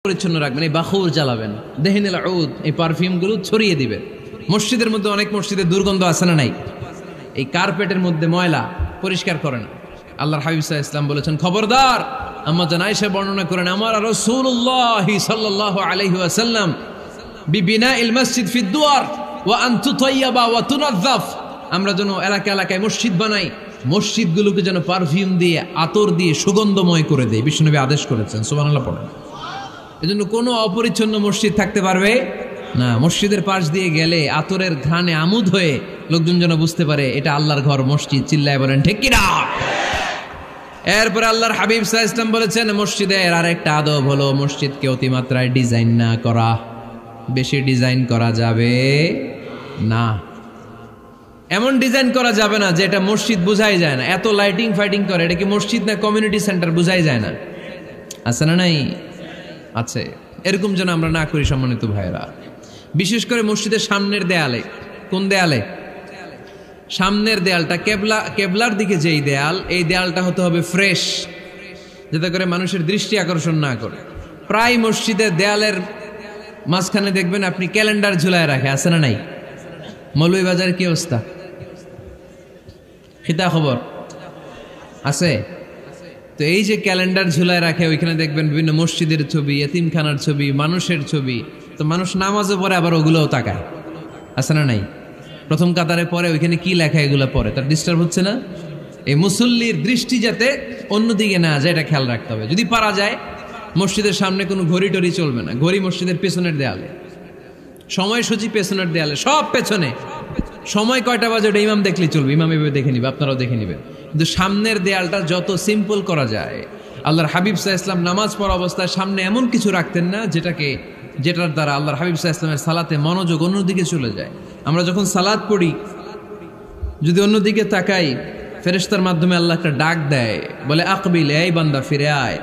পরিচ্ছন্ন রাখবেন, এই বাখুর জ্বালাবেন, দেহিনুল উদ এই পারফিউমগুলো ছড়িয়ে দিবেন। মসজিদের মধ্যে অনেক মসজিদে দুর্গন্ধ আছে না নাই? এই কার্পেটের মধ্যে ময়লা পরিষ্কার করে না। আল্লাহর হাবিব সাল্লাল্লাহু আলাইহি ওয়াসাল্লাম বলেছেন, খবরদার। আম্মা জান আয়েশা বর্ণনা করেন, আমার রাসূলুল্লাহ সাল্লাল্লাহু আলাইহি ওয়াসাল্লাম বিবিনাইল মসজিদ ফি দুয়ার ওয়া আন তুতাইয়াবা ওয়া তুনাযাফ, আমরা যেন এলাকা এলাকায় মসজিদ বানাই, মসজিদগুলোকে যেন পারফিউম দিয়ে আতর দিয়ে সুগন্ধময় করে দেয়, বিশ্বনবী আদেশ করেছেন। সুবহানাল্লাহ পড়েন। এজন্য কোনো অপরিচ্ছন্ন মসজিদ থাকতে পারবে না। মসজিদের পাশ দিয়ে গেলে আতরের ঘ্রাণে আমোদ হয়ে লোকজন যেন বুঝতে পারে এটা আল্লাহর ঘর, মসজিদ। চিল্লায় বলেন ঠিক কিনা? এরপরে আল্লাহর হাবিব সাল্লাল্লাহু আলাইহি ওয়াসাল্লাম বলেছেন, মসজিদের আরেকটা আদব হলো মসজিদকে অতিমাত্রায় ডিজাইন না করা। বেশি ডিজাইন করা যাবে না। এমন ডিজাইন করা যাবে না যে এটা মসজিদ বোঝাই যায় না। এত লাইটিং ফাইটিং করে, এটা কি মসজিদ না কমিউনিটি সেন্টার বোঝাই যায় না। আছে না নাই? আছে। এরকম যেন আমরা না করি সম্মানিত ভাইরা। বিশেষ করে মসজিদের সামনের দেয়ালে। কোন দেয়ালে? সামনের দেয়ালটা কেবলার দিকে যেই দেয়াল, এই দেয়ালটা হতে হবে ফ্রেশ, যাতে করে মানুষের দৃষ্টি আকর্ষণ না করে। প্রায় মসজিদের দেয়ালের মাঝখানে দেখবেন আপনি ক্যালেন্ডার ঝুলায় রাখে, আছে না নাই? মৌলভীবাজার কি অবস্থা? খিতা খবর আছে? তো এই যে ক্যালেন্ডার ঝুলায় রাখে, ওইখানে দেখবেন বিভিন্ন মসজিদের ছবি, এতিমখানার ছবি, মানুষের ছবি। তো মানুষ নামাজে পড়ে আবার ওগুলোও তাকায়, আছে না নাই? প্রথম কাতারে পরে ওইখানে কি লেখা এগুলো পরে, তার ডিস্টার্ব হচ্ছে না? এই মুসল্লির দৃষ্টি যাতে অন্যদিকে না যায়, এটা খেয়াল রাখতে হবে। যদি পারা যায় মসজিদের সামনে কোনো ঘড়ি টড়ি চলবে না। ঘড়ি মসজিদের পেছনের দেয়ালে, সময়সূচি পেছনের দেয়ালে, সব পেছনে। সময় কয়টা বাজে ওটা ইমাম দেখলেই চলবে, ইমাম এভাবে দেখে নিবে, আপনারাও দেখে নিবেন। কিন্তু সামনের দেয়ালটা যত সিম্পল করা যায়। আল্লাহর হাবিব সাল্লাল্লাহু আলাইহি ওয়াসাল্লাম নামাজ পড়া অবস্থায় সামনে এমন কিছু রাখতেন না যেটার দ্বারা আল্লাহর হাবিব সাল্লাল্লাহু আলাইহি ওয়াসাল্লামের সালাতে মনোযোগ অন্যদিকে চলে যায়। আমরা যখন সালাত পড়ি, যদি অন্যদিকে তাকাই, ফেরেশতার মাধ্যমে আল্লাহ একটা ডাক দেয়, বলে আকবিল, এই বান্দা ফিরে আয়,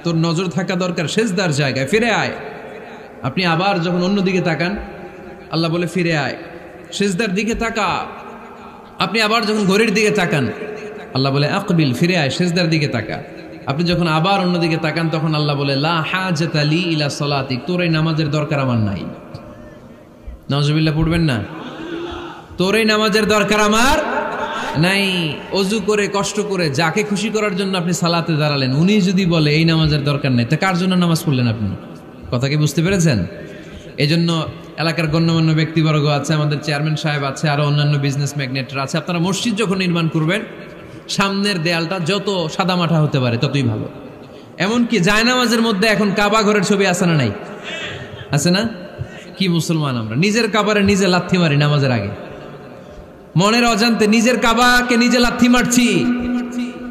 তোর নজর থাকা দরকার সেজদার জায়গায়, ফিরে আয়। আপনি আবার যখন অন্যদিকে তাকান, আল্লাহ বলে ফিরে আয়, সেজদার দিকে তাকা। আপনি আবার যখন ঘড়ির দিকে তাকান, আল্লাহ বলে আকবিল, ফিরে আয়, সেজদার দিকে তাকা। আপনি যখন আবার অন্যদিকে তাকান, তখন আল্লাহ বলে লা হাজাতা লি ইলা সালাতিক, তোর এই নামাজের দরকার আমার নাই। নাউজুবিল্লাহ পড়বেন না? তোর এই নামাজের দরকার আমার নাই। অজু করে কষ্ট করে যাকে খুশি করার জন্য আপনি সালাতে দাঁড়ালেন, উনি যদি বলে এই নামাজের দরকার নেই, তা কার জন্য নামাজ পড়লেন আপনি? কথা কি বুঝতে পেরেছেন? এই জন্য এলাকার গণ্যমান্য ব্যক্তিবর্গ আছে, আমাদের চেয়ারম্যান সাহেব আছে, আরো অন্যান্য বিজনেস ম্যাগনেটরা আছে, আপনারা মসজিদ যখন নির্মাণ করবেন, সামনের দেয়ালটা যত সাদামাটা হতে পারে ততই ভালো। এমনকি জায়নামাজের মধ্যে এখন কাবা ঘরের ছবি আছে না নাই? আছে না? কি মুসলমান আমরা, নিজের কাবারে নিজে লাথি মারি নামাজের আগে, মনের অজান্তে নিজের কাবাকে নিজে লাথি মারছি।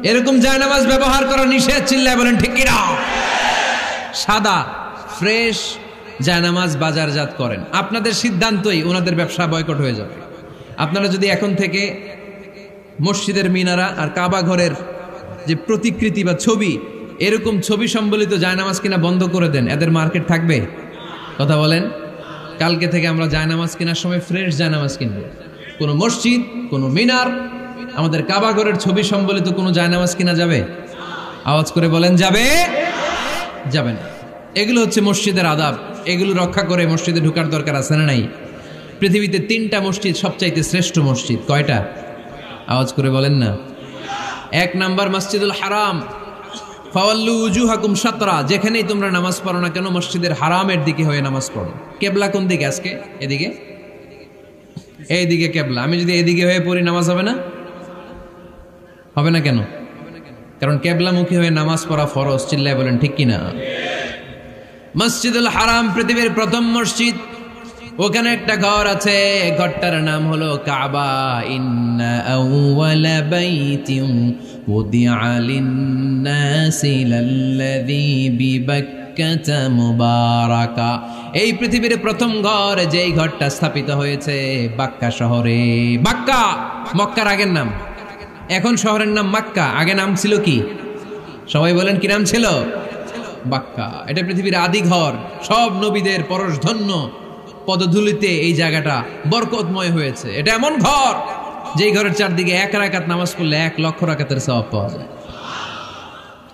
এরকম জায়নামাজ ব্যবহার করা নিষেধ। চিল্লায় বলেন ঠিক কিনা? সাদা ফ্রেশ জায়নামাজ বাজারজাত করেন, আপনাদের সিদ্ধান্তই ওনাদের ব্যবসা বয়কট হয়ে যাবে। আপনারা যদি এখন থেকে মসজিদের মিনারা আর কাবা ঘরের যে প্রতিকৃতি বা ছবি, এরকম ছবি সম্বলিত জায়নামাজ কিনা বন্ধ করে দেন, এদের মার্কেট থাকবে? কথা বলেন। কালকে থেকে আমরা জায়নামাজ কেনার সময় ফ্রেশ জায়নামাজ কিনবো। কোনো মসজিদ, কোনো মিনার, আমাদের কাবা ঘরের ছবি সম্বলিত কোনো জায়নামাজ কিনা যাবে? আওয়াজ করে বলেন, যাবে? যাবে না। এগুলো হচ্ছে মসজিদের আদাব। এগুলো রক্ষা করে মসজিদে ঢোকার দরকার আছে না নাই? পৃথিবীতে 3টা মসজিদ সবচাইতে শ্রেষ্ঠ মসজিদ। কয়টা? আওয়াজ করে বলেন না। 1 নাম্বার মসজিদুল হারাম, ফাওয়াল্লু উজুহাকুম শাতরা, যেখানেই তোমরা নামাজ পড়ো না কেন মসজিদের হারামের দিকে হয়ে নামাজ পড়ো। কেবলা কোন দিকে আজকে? এদিকে, এইদিকে কেবলা। আমি যদি এদিকে হয়ে পড়ি নামাজ হবে না? হবে না কেন? কারণ কেবলামুখী হয়ে নামাজ পড়া ফরজ। চিল্লায় বলেন ঠিক কিনা? মসজিদুল হারাম পৃথিবীর প্রথম মসজিদ। ওখানে একটা ঘর আছে, ঘরটার নাম হলো কাবা। ইন্না আউওয়ালা বাইতিন উদিআ লিন-নাসি লাল্লাযী বিবাক্কাতা মুবারাকা। এই পৃথিবীর প্রথম ঘর, যেই ঘরটা স্থাপিত হয়েছে বাক্কা শহরে। বাক্কা মক্কার আগের নাম, এখন শহরের নাম মক্কা। আগে নাম ছিল কি? সবাই বলেন, কি নাম ছিল? বাক্কা। এটা পৃথিবীর আদি ঘর। সব নবীদের পরশধন্য পদধূলিতে এই জায়গাটা বরকতময় হয়েছে। এটা এমন ঘর যেই ঘরের চারদিকে 1 রাকাত নামাজ পড়লে 1 লক্ষ রাকাতের সওয়াব পাওয়া যায়।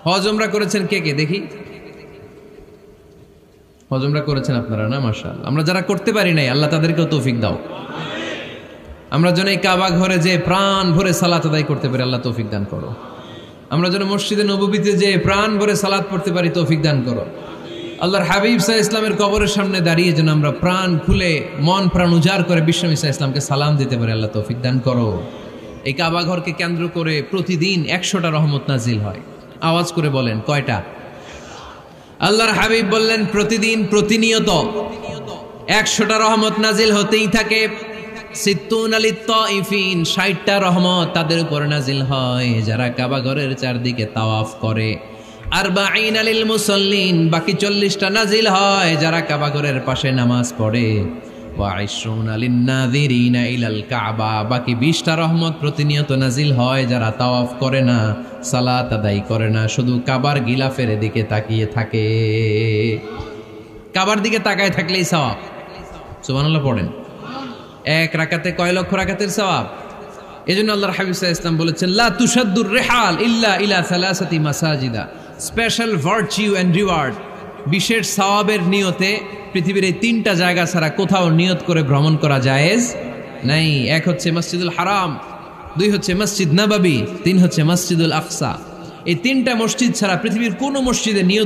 হজ উমরা করেছেন কে কে দেখি? হজমরা করেছেন আপনারা না? মাশাআল্লাহ। আমরা যারা করতে পারি নাই আল্লাহ তাদেরকেও তৌফিক দাও। আমরা যেন এই কাবা ঘরে যে প্রাণ ভরে সালাত আদায় করতে পারি, আল্লাহ তৌফিক দান করো। আমরা যেন মসজিদে নববীতে যে প্রাণ ভরে সালাত পড়তে পারি, তৌফিক দান করো। আল্লাহর হাবিব সাল্লাল্লাহু আলাইহি ইসলামের কবরের সামনে দাঁড়িয়ে যেন আমরা প্রাণ খুলে মন প্রাণ উজাড় করে বিশ্বনবী সাল্লাল্লাহু আলাইহি ইসলামকে সালাম দিতে পারি, আল্লাহ তৌফিক দান করো। এই কাবা ঘরকে কেন্দ্র করে প্রতিদিন 100টা রহমত নাজিল হয়। আওয়াজ করে বলেন কয়টা? আল্লাহর হাবিব বললেন প্রতিদিন প্রতিনিয়ত 100টা রহমত নাজিল হতেই থাকে। 60টা রহমত তাদের উপর নাজিল হয় যারা কাবা ঘরের চারদিকে তাওয়াফ করে। 40 লিল মুসাল্লিন, বাকি 40টা নাজিল হয় যারা কাবা ঘরের পাশে নামাজ পড়ে। ওয়া 20 লিন নাযিরিনা ইলাল কাবা, বাকি 20টা রহমত প্রতিনিয়ত নাজিল হয় যারা তাওয়াফ করে না, সালাত আদায় করে না, শুধু কাবার গিলাফের দিকে তাকিয়ে থাকে। কাবার দিকে তাকায় থাকলেই সওয়াব। সুবহানাল্লাহ পড়েন। এক রাকাতে কয় লক্ষ রাকাতের সওয়াব। এজন্য আল্লাহর হাবিব সাল্লাল্লাহু আলাইহি ওয়াসাল্লাম বলেছেন লা তুশাদ্দুর রিহাল ইল্লা ইলা সালাসাতি মাসাজিদা, স্পেশাল ভার্চু এন্ড রিওয়ার্ড, বিশেষ সওয়াবের নিয়তে পৃথিবীর এই 3টা জায়গা ছাড়া কোথাও নিয়ত করে ভ্রমণ করা জায়েজ নাই। এক হচ্ছে মসজিদুল হারাম, 2 হচ্ছে মসজিদ নববী, 3 হচ্ছে মসজিদুল আকসা। এই 3টা মসজিদ ছাড়া পৃথিবীর কোনো মসজিদে নিয়ত